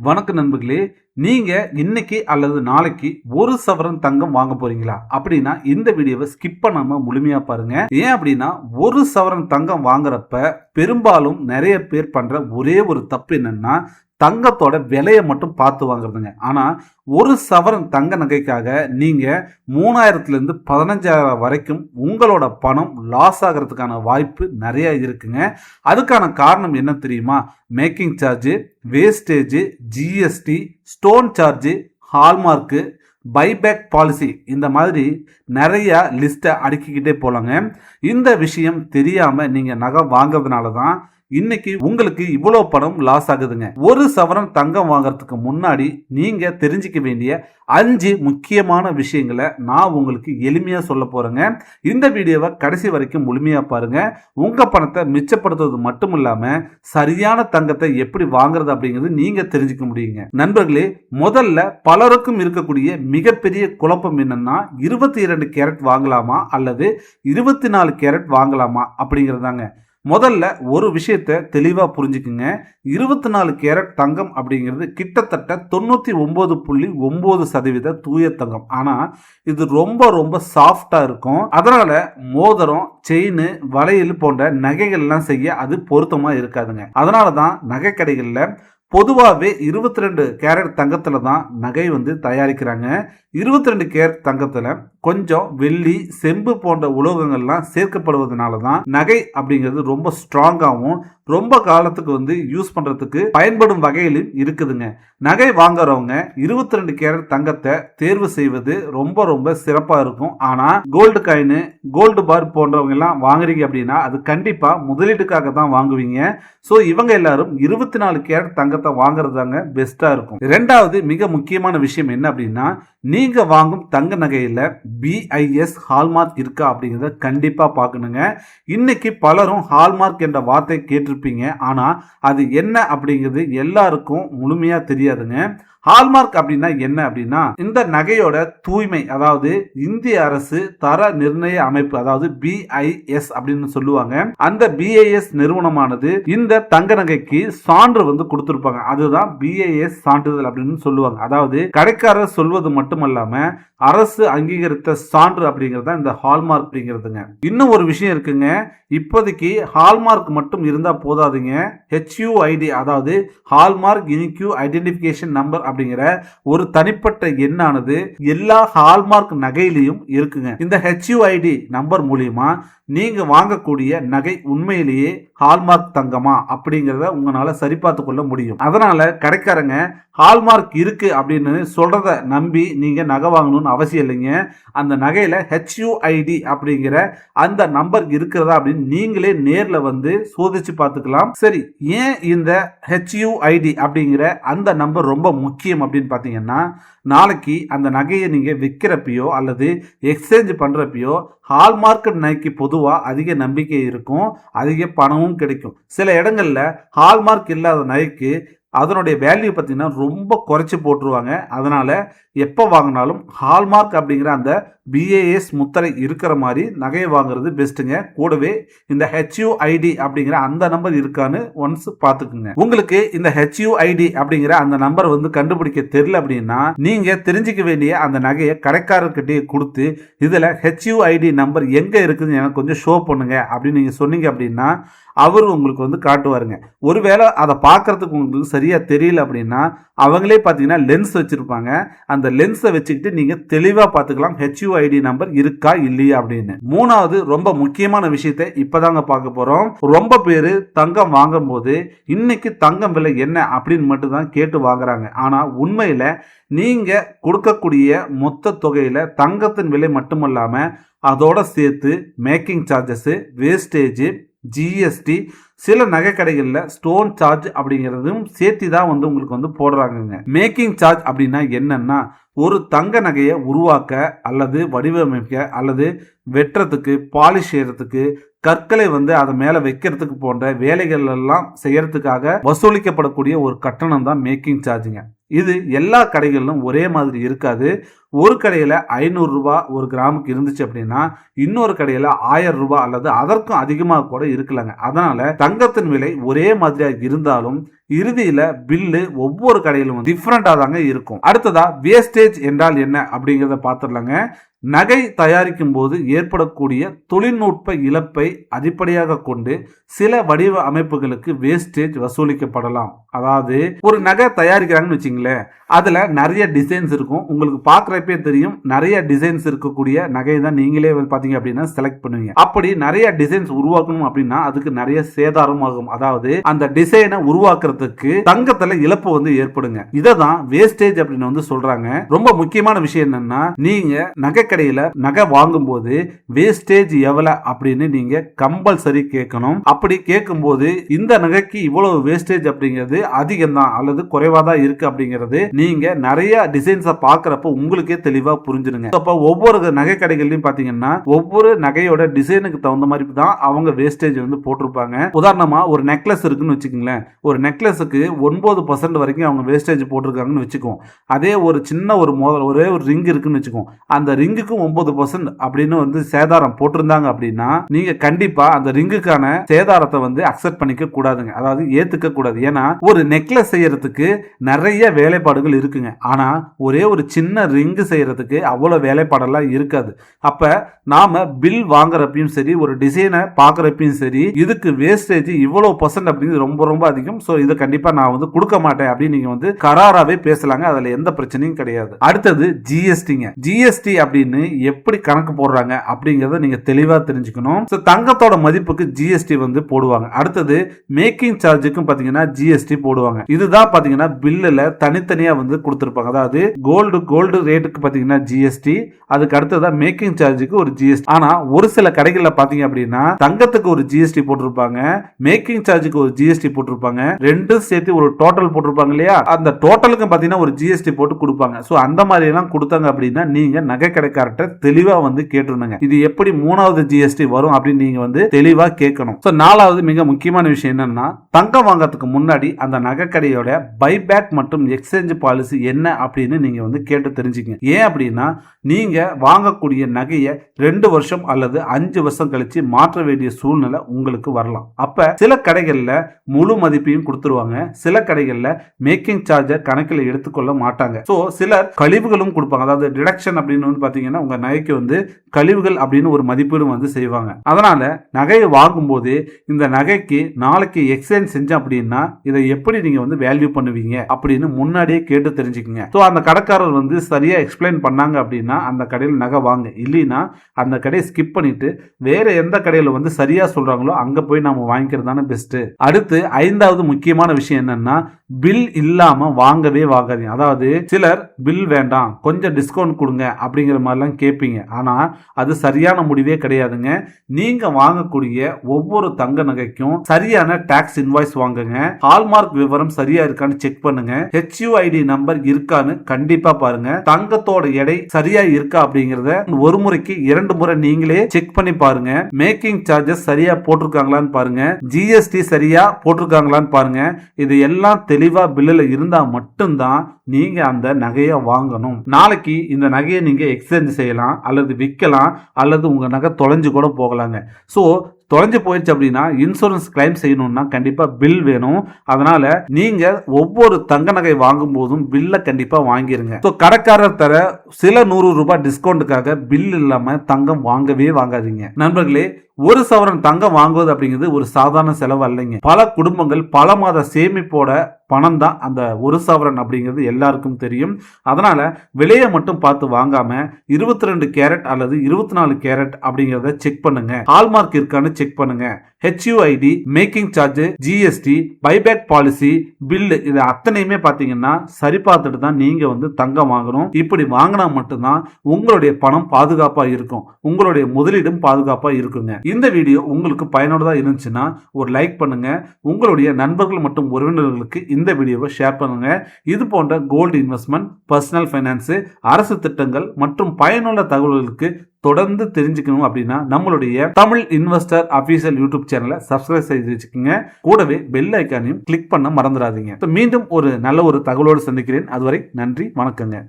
வணக்கம் நண்பர்களே. நீங்க இன்னைக்கு அல்லது நாளைக்கு ஒரு சவரன் தங்கம் வாங்க போறீங்களா அப்படின்னா இந்த வீடியோவை ஸ்கிப் பண்ணாம முழுமையா பாருங்க. ஏன் அப்படின்னா ஒரு சவரன் தங்கம் வாங்குறப்ப பெரும்பாலும் நிறைய பேர் பண்ற ஒரே ஒரு தப்பு என்னன்னா தங்கத்தோட விலையை மட்டும் பார்த்து வாங்குறதுங்க. ஆனா ஒரு சவரன் தங்க நகைக்காக நீங்க 3000 இருந்து 15,000 வரைக்கும் உங்களோட பணம் லாஸ் ஆகிறதுக்கான வாய்ப்பு நிறைய இருக்குங்க. அதுக்கான காரணம் என்ன தெரியுமா? Making charge, wastage, GST, stone charge, ஹால்மார்க்கு, buyback policy, இந்த மாதிரி நிறைய லிஸ்ட்டை அடுக்கிக்கிட்டே போலாங்க. இந்த விஷயம் தெரியாம நீங்க நகை வாங்குறதுனால தான் இன்னைக்கு உங்களுக்கு இவ்வளவு பணம் லாஸ் ஆகுதுங்க. ஒரு சவரன் தங்கம் வாங்குறதுக்கு முன்னாடி நீங்க தெரிஞ்சுக்க வேண்டிய 5 முக்கியமான விஷயங்களை நான் உங்களுக்கு எளிமையா சொல்ல போறேங்க. இந்த வீடியோவை கடைசி வரைக்கும் முழுமையா பாருங்க. உங்க பணத்தை மிச்சப்படுத்துறது மட்டும் இல்லாம சரியான தங்கத்தை எப்படி வாங்குறது அப்படிங்கிறது நீங்க தெரிஞ்சுக்க முடியுங்க. நண்பர்களே, முதல்ல பலருக்கும் இருக்கக்கூடிய மிகப்பெரிய குழப்பம் என்னன்னா 22 கேரட் வாங்கலாமா அல்லது 24 கேரட் வாங்கலாமா அப்படிங்கிறதாங்க. முதல்ல ஒரு விஷயத்த தெளிவா புரிஞ்சுக்குங்க. 24 கேரட் தங்கம் அப்படிங்கிறது கிட்டத்தட்ட 99.9% தூய தங்கம். ஆனா இது ரொம்ப ரொம்ப சாஃப்டா இருக்கும். அதனால மோதிரம், செயின், வளையல் போன்ற நகைகள் எல்லாம் செய்ய அது பொருத்தமா இருக்காதுங்க. அதனாலதான் நகை கடைகள்ல பொதுவாகவே 22 கேரட் தங்கத்துல தான் நகை தயாரிக்கிறாங்க. 22 கேரட் தங்கத்துல கொஞ்சம் வெள்ளி, செம்பு போன்ற உலோகங்கள்லாம் சேர்க்கப்படுவதனால தான் நகை அப்படிங்கிறது ரொம்ப ஸ்ட்ராங்காகவும் ரொம்ப காலத்துக்கு யூஸ் பண்றதுக்கு பயன்படும் வகையிலும் இருக்குதுங்க. நகை வாங்குறவங்க 22 கேரட் தங்கத்தை தேர்வு செய்வது ரொம்ப ரொம்ப சிறப்பா இருக்கும். ஆனா கோல்டு காயின், கோல்டு பார் போன்றவங்க எல்லாம் வாங்குறீங்க அப்படின்னா அது கண்டிப்பா முதலீட்டுக்காக தான் வாங்குவீங்க. சோ இவங்க எல்லாரும் 24 கேரட் தங்கத்தை வாங்குறதாங்க பெஸ்டா இருக்கும். இரண்டாவது மிக முக்கியமான விஷயம் என்ன அப்படின்னா, நீங்க வாங்கும் தங்க நகையில BIS ஹால்மார்க் இருக்கா அப்படிங்கிறத கண்டிப்பா பார்க்கணுங்க. இன்னைக்கு பலரும் ஹால்மார்க் என்ற வார்த்தை கேட்டிருப்பீங்க. ஆனா அது என்ன அப்படிங்கிறது எல்லாருக்கும் முழுமையா தெரியாதுங்க. ஹால்மார்க் அப்படின்னா என்ன அப்படின்னா, இந்த நகையோட தூய்மை, அதாவது இந்திய அரசு தர நிர்ணய அமைப்பு, அதாவது BIS அப்படின்னு சொல்லுவாங்க. அந்த BIS நிறுவனமானது இந்த தங்க நகைக்கு சான்று கொடுத்திருப்பாங்க. அதுதான் BIS சான்றிதழ் அப்படின்னு சொல்லுவாங்க. அதாவது கடைக்காரர் சொல்வது மட்டுமல்லாம அரசு அங்கீகரித்த சான்று அப்படிங்கறத இந்த ஹால்மார்க் அப்படிங்கிறதுங்க. இன்னும் ஒரு விஷயம் இருக்குங்க. இப்போதைக்கு ஹால்மார்க் மட்டும் இருந்தா போதாதுங்க. HUID, அதாவது ஹால்மார்க் யூனிக் ஐடென்டிபிகேஷன் நம்பர் அப்படிங்கிற ஒரு தனிப்பட்ட எண்ணானது எல்லா ஹால்மார்க் நகையிலையும் இருக்குங்க. இந்த HUID நம்பர் மூலியமா நீங்க வாங்கக்கூடிய நகை உண்மையிலேயே ஹால்மார்க் தங்கமா அப்படிங்கறத உங்களால சரிபார்த்து கொள்ள முடியும். அதனால கடைக்காரங்க ஹால்மார்க் இருக்கு அப்படின்னு சொல்றத நம்பி நீங்க நகை வாங்கணும்னு அவசியம் இல்லைங்க. அந்த நகையில HUID அப்படிங்கிற அந்த நம்பர் இருக்கிறதா அப்படின்னு நீங்களே நேர்ல சோதிச்சு பார்த்துக்கலாம். சரி, ஏன் இந்த HUID அப்படிங்கிற அந்த நம்பர் ரொம்ப முக்கியம் அப்படின்னு பாத்தீங்கன்னா, நாளைக்கு அந்த நகையை நீங்க விற்கிறப்பயோ அல்லது எக்ஸ்சேஞ்ச் பண்றப்பயோ ஹால்மார்க் நகைக்கு பொதுவா அதிக நம்பிக்கை இருக்கும், அதிக பணமும் கிடைக்கும். சில இடங்கள்ல ஹால்மார்க் இல்லாத நகைக்கு அதனுடைய வேல்யூ பார்த்தீங்கன்னா ரொம்ப குறைச்சி போட்டுருவாங்க. அதனால எப்போ வாங்கினாலும் ஹால்மார்க் அப்படிங்கிற அந்த BIS முத்திரை இருக்கிற மாதிரி நகையை வாங்குறது பெஸ்ட்டுங்க. கூடவே இந்த HUID அப்படிங்கிற அந்த நம்பர் இருக்கான்னு ஒன்ஸ் பார்த்துக்குங்க. உங்களுக்கு இந்த HUID அப்படிங்கிற அந்த நம்பர் கண்டுபிடிக்க தெரியல அப்படின்னா நீங்க தெரிஞ்சுக்க வேண்டிய அந்த நகையை கடைக்காரர்கிட்டயே கொடுத்து இதுல HUID நம்பர் எங்க இருக்குதுன்னு எனக்கு கொஞ்சம் ஷோ பண்ணுங்க அப்படின்னு நீங்க சொன்னீங்க அப்படின்னா அவர் உங்களுக்கு காட்டுவாருங்க. ஒருவேளை அதை பார்க்கறதுக்கு உங்களுக்கு சரியா தெரியல அப்படின்னா அவங்களே பார்த்தீங்கன்னா லென்ஸ் வச்சிருப்பாங்க. அந்த லென்ஸை வச்சுக்கிட்டு நீங்க தெளிவா பார்த்துக்கலாம் HUID நம்பர் இருக்கா இல்லையா அப்படின்னு. மூணாவது ரொம்ப முக்கியமான விஷயத்தை இப்பதாங்க பார்க்க போறோம். ரொம்ப பேரு தங்கம் வாங்கும் போது இன்னைக்கு தங்கம் விலை என்ன அப்படின்னு மட்டும் தான் கேட்டு வாங்குறாங்க. ஆனா உண்மையில நீங்க கொடுக்கக்கூடிய மொத்த தொகையில தங்கத்தின் விலை மட்டுமல்லாம அதோட சேர்த்து மேக்கிங் சார்ஜஸ், வேஸ்டேஜ், GST, சில நகை கடைகள்ல ஸ்டோன் சார்ஜ் அப்படிங்கிறதும் சேர்த்து தான் உங்களுக்கு போடுறாங்க. மேக்கிங் சார்ஜ் அப்படின்னா என்னன்னா, ஒரு தங்க நகையை உருவாக்க அல்லது வடிவமைக்க அல்லது வெட்டுறதுக்கு, பாலிஷ் செய்யறதுக்கு, கற்களை அதை மேல வைக்கிறதுக்கு போன்ற வேலைகள் எல்லாம் செய்யறதுக்காக வசூலிக்கப்படக்கூடிய ஒரு கட்டணம் தான் மேக்கிங் சார்ஜுங்க. இது எல்லா கடைகளிலும் ஒரே மாதிரி இருக்காது. ஒரு கடையில் 500 ரூபாய் ஒரு கிராமுக்கு இருந்துச்சு அப்படின்னா இன்னொரு கடையில் 1000 ரூபாய் அல்லது அதற்கும் அதிகமாக கூட இருக்கலாங்க. அதனால தங்கத்தின் விலை ஒரே மாதிரியாக இருந்தாலும் இறுதியில பில்லு ஒவ்வொரு கடையிலும் டிஃப்ரெண்டா தாங்க இருக்கும். அடுத்ததா வேஸ்டேஜ் என்றால் என்ன அப்படிங்கறத பார்த்துடலாங்க. நகை தயாரிக்கும் போது ஏற்படக்கூடிய தொழில்நுட்ப இழப்பை அடிப்படையாக கொண்டு சில வடிவ அமைப்புகளுக்கு வேஸ்டேஜ் வசூலிக்கப்படலாம். அதாவது ஒரு நகை தயாரிக்கிறாங்கன்னு வச்சுங்களேன், அதுல நிறைய டிசைன்ஸ் இருக்கும். உங்களுக்கு பார்க்குறப்பே தெரியும், நிறைய டிசைன்ஸ் இருக்கக்கூடிய நகை தான் நீங்களே பாத்தீங்க அப்படின்னா செலக்ட் பண்ணுவீங்க. அப்படி நிறைய டிசைன்ஸ் உருவாக்கணும் அப்படின்னா அதுக்கு நிறைய சேதாரம் ஆகும். அதாவது அந்த டிசைனை உருவாக்குறதுக்கு தங்கத்துல இழப்பு ஏற்படுங்க. இததான் வேஸ்டேஜ் அப்படின்னு சொல்றாங்க. ரொம்ப முக்கியமான விஷயம் என்னன்னா, நீங்க நகை கடையில நகை வாங்கும் போது வேஸ்டேஜ் எவ்வளவு அப்படின்னு நீங்க கம்பல்சரி கேட்கணும். அப்படி கேட்கும் போது இந்த நகைக்கு இவ்வளவு வேஸ்டேஜ் அப்படிங்கிறது அதிகம் தான் அல்லது குறைவா தான் இருக்கு அப்படிங்கிறது நீங்க நிறைய டிசைன்ஸை பார்க்கறப்ப உங்களுக்கே தெளிவா புரிஞ்சிருங்க. அப்ப ஒவ்வொரு நகை கடைகள்லயும் பாத்தீங்கன்னா ஒவ்வொரு நகையோட டிசைனுக்கு தகுந்த மாதிரி தான் அவங்க வேஸ்டேஜ் போட்டிருப்பாங்க. உதாரணமா ஒரு நெக்லஸ் இருக்குன்னு வச்சுக்கோங்களேன், ஒரு நெக்லஸுக்கு 9% வரைக்கும் அவங்க வேஸ்டேஜ் போட்டிருக்காங்கன்னு வச்சுக்கோம். அதே ஒரு சின்ன ஒரு ஒரே ஒரு ரிங் இருக்குன்னு வச்சுக்கோம், அந்த ரிங்குக்கு 9% அப்படின்னு சேதாரம் போட்டிருந்தாங்க அப்படின்னா நீங்க கண்டிப்பா அந்த ரிங்குக்கான சேதாரத்தை அக்செப்ட் பண்ணிக்க கூடாதுங்க. அதாவது ஏத்துக்க கூடாது. ஏன்னா ஒரு நெக்லஸ் செய்யறதுக்கு நிறைய வேலைப்பாடுகள் இருக்குங்க. ஆனா ஒரே ஒரு சின்ன ரிங்கு செய்யறதுக்கு அவ்வளவு வேலைப்பாடெல்லாம் இருக்காது. அப்ப நாம பில் வாங்குறப்பையும் சரி, ஒரு டிசைனை பார்க்கறப்பையும் சரி, இதுக்கு வேஸ்டேஜ் இவ்வளவு % அப்படிங்கிறது ரொம்ப ரொம்ப அதிகம். சோ இதை கண்டிப்பா நான் கொடுக்க மாட்டேன் அப்படின்னு நீங்க கராராவே பேசலாங்க. அதுல எந்த பிரச்சனையும் கிடையாது. அடுத்தது ஜிஎஸ்டிங்க. ஜிஎஸ்டி அப்படின்னு எப்படி கணக்கு போடுறாங்க அப்படிங்கறத நீங்க தெளிவா தெரிஞ்சுக்கணும். தங்கத்தோட மதிப்புக்கு ஜிஎஸ்டி போடுவாங்க. அடுத்தது மேக்கிங் சார்ஜுக்கும் பாத்தீங்கன்னா ஜிஎஸ்டி போடுவாங்க. இதுதான் பாத்தீங்கன்னா பில்லுல தனித்தனியா கொடுத்திருப்பாங்க. அதாவது கோல்டு ரேட்டுக்கு பாத்தீங்கன்னா ஜிஎஸ்டி, அதுக்கு அடுத்ததா மேக்கிங் சார்ஜுக்கு ஒரு ஜிஎஸ்டி. ஆனா ஒரு சில கடைகள்ல பாத்தீங்க அப்படின்னா தங்கத்துக்கு ஒரு ஜிஎஸ்டி போட்டிருப்பாங்க, மேக்கிங் சார்ஜுக்கு ஒரு ஜிஎஸ்டி போட்டிருப்பாங்க, ரெண்டும் சேர்த்து ஒரு டோட்டல் போட்டிருப்பாங்க இல்லையா, அந்த டோட்டலுக்கு பாத்தீங்கன்னா ஒரு ஜிஎஸ்டி போட்டு கொடுப்பாங்க. சோ அந்த மாதிரி எல்லாம் கொடுத்தாங்க அப்படின்னா நீங்க நகை கடைக்காரர்கிட்ட தெளிவா கேட்டுருங்க. இது எப்படி 3வது ஜிஎஸ்டி வரும் அப்படின்னு நீங்க தெளிவா கேட்கணும். சோ 4வது மிக முக்கியமான விஷயம் என்னன்னா, தங்கம் வாங்கறதுக்கு முன்னாடி அந்த நகை கடையோட பைபேக் மற்றும் எக்ஸ்சேஞ்ச் பாலிசி என்ன அப்படின்னு நீங்க கேட்டு தெரிஞ்சுக்கங்க. ஏன் அப்படின்னா நீங்க வாங்கக்கூடிய நகையை 2 வருஷம் அல்லது 5 வருஷம் கழிச்சு மாற்ற வேண்டிய சூழ்நிலை உங்களுக்கு வரலாம். அப்ப சில கடைகள்ல முழு மதிப்பையும் கொடுத்துருவாங்க, சில கடைகள்ல மேக்கிங் சார்ஜை கணக்கில் எடுத்துக்கொள்ள மாட்டாங்க. சோ சிலர் கழிவுகளும் கொடுப்பாங்க. அதாவது டிடக்ஷன் அப்படின்னு பாத்தீங்கன்னா உங்க நகைக்கு கழிவுகள் அப்படின்னு ஒரு மதிப்பீடு செய்வாங்க. அதனால நகையை வாங்கும் போது இந்த நகைக்கு நாளைக்கு எக்ஸ்சேஞ்ச் செஞ்ச அப்படின்னா இதை எப்படி நீங்க வேல்யூ பண்ணுவீங்க அப்படின்னு முன்னாடியே கேட்டு தெரிஞ்சுக்கங்க. சோ அந்த கடைக்காரர் சரியா எக்ஸ்பிளைன் பண்ணாங்க அப்படின்னா அந்த கடையில் நகை வாங்க, இல்லைன்னா அந்த கடையை ஸ்கிப் பண்ணிட்டு வேற எந்த கடையில சரியா சொல்றாங்களோ அங்க போய் நாம வாங்கிக்கிறதான பெஸ்ட். அடுத்து 5வது முக்கியமான விஷயம் என்னன்னா, பில் இல்லாம வாங்கவே வாங்காதீங்க. அதாவது சிலர் பில் வேண்டாம் கொஞ்சம் டிஸ்கவுண்ட் கொடுங்க அப்படிங்கிற மாதிரிலாம் கேட்பீங்க. ஆனா அது சரியான முடிவே கிடையாதுங்க. நீங்க வாங்கக்கூடிய ஒவ்வொரு தங்க நகைக்கும் சரியான டாக்ஸ் இன்வாய்ஸ் வாங்குங்க, ஹால்மார்க் விவரம் சரியா இருக்கான்னு செக் பண்ணுங்க, HUID நம்பர் இருக்கான்னு கண்டிப்பா பாருங்க, தங்கத்தோட எடை சரியா இருக்கா அப்படிங்கறத ஒரு முறைக்கு 2 முறை நீங்களே செக் பண்ணி பாருங்க, மேக்கிங் சார்ஜஸ் சரியா போட்டிருக்காங்களான்னு பாருங்க, ஜிஎஸ்டி சரியா போட்டிருக்காங்களான்னு பாருங்க. இது எல்லாம் தெளிவா பில்லுல இருந்தா மட்டும்தான் நீங்க அந்த நகையை வாங்கணும். நாளைக்கு இந்த நகையை நீங்க எக்ஸ்சேஞ்ச் செய்யலாம் அல்லது விற்கலாம் அல்லது உங்க நகை தொலைஞ்சு கூட போகலாங்க. சோ தொலைஞ்சு போயிடுச்சு அப்படின்னா இன்சூரன்ஸ் கிளைம் செய்யணும்னா கண்டிப்பா பில் வேணும். அதனால நீங்க ஒவ்வொரு தங்க நகை வாங்கும் போதும் பில்ல கண்டிப்பா வாங்கிருங்க. கடைக்காரர் தர சில 100 ரூபாய் டிஸ்கவுண்ட்டுக்காக பில் இல்லாம தங்கம் வாங்கவே வாங்காதீங்க. நண்பர்களே, 1 சவரன் தங்கம் வாங்குவது அப்படிங்கிறது ஒரு சாதாரண செலவு அல்லைங்க. பல குடும்பங்கள் பல மாத சேமிப்போட பணம் தான் அந்த 1 சவரன் அப்படிங்கிறது எல்லாருக்கும் தெரியும். அதனால விலையை மட்டும் பார்த்து வாங்காம 22 கேரட் அல்லது 24 கேரட் அப்படிங்கறத செக் பண்ணுங்க, ஹால்மார்க் இருக்கான்னு செக் பண்ணுங்க, HUID, making charge, GST, buyback policy, bill இது அத்தனையுமே பாத்தீங்கன்னா சரி பார்த்துட்டு தான் நீங்க தங்கம் வாங்கணும். இப்படி வாங்கினா மட்டும்தான் உங்களுடைய பணம் பாதுகாப்பா இருக்கும், உங்களுடைய முதலீடும் பாதுகாப்பா இருக்குங்க. இந்த வீடியோ உங்களுக்கு பயனுள்ளதா இருந்துச்சுன்னா ஒரு லைக் பண்ணுங்க, உங்களுடைய நண்பர்கள் மற்றும் உறவினர்களுக்கு இந்த வீடியோவை ஷேர் பண்ணுங்க. இது போன்ற கோல்டு இன்வெஸ்ட்மெண்ட், பர்சனல் ஃபைனான்ஸ், அரசு திட்டங்கள் மற்றும் பயனுள்ள தகவல்களுக்கு தொடர்ந்து தெரிஞ்சுக்கணும் அப்படின்னா நம்மளுடைய தமிழ் இன்வெஸ்டர் அபிஷியல் யூடியூப் சேனலை சப்ஸ்கிரைப் செய்து வச்சுக்கோங்க. கூடவே பெல் ஐக்கானையும் கிளிக் பண்ண மறந்துடாதீங்க. மீண்டும் ஒரு நல்ல ஒரு தகவலோடு சந்திக்கிறேன். அதுவரை நன்றி, வணக்கங்க.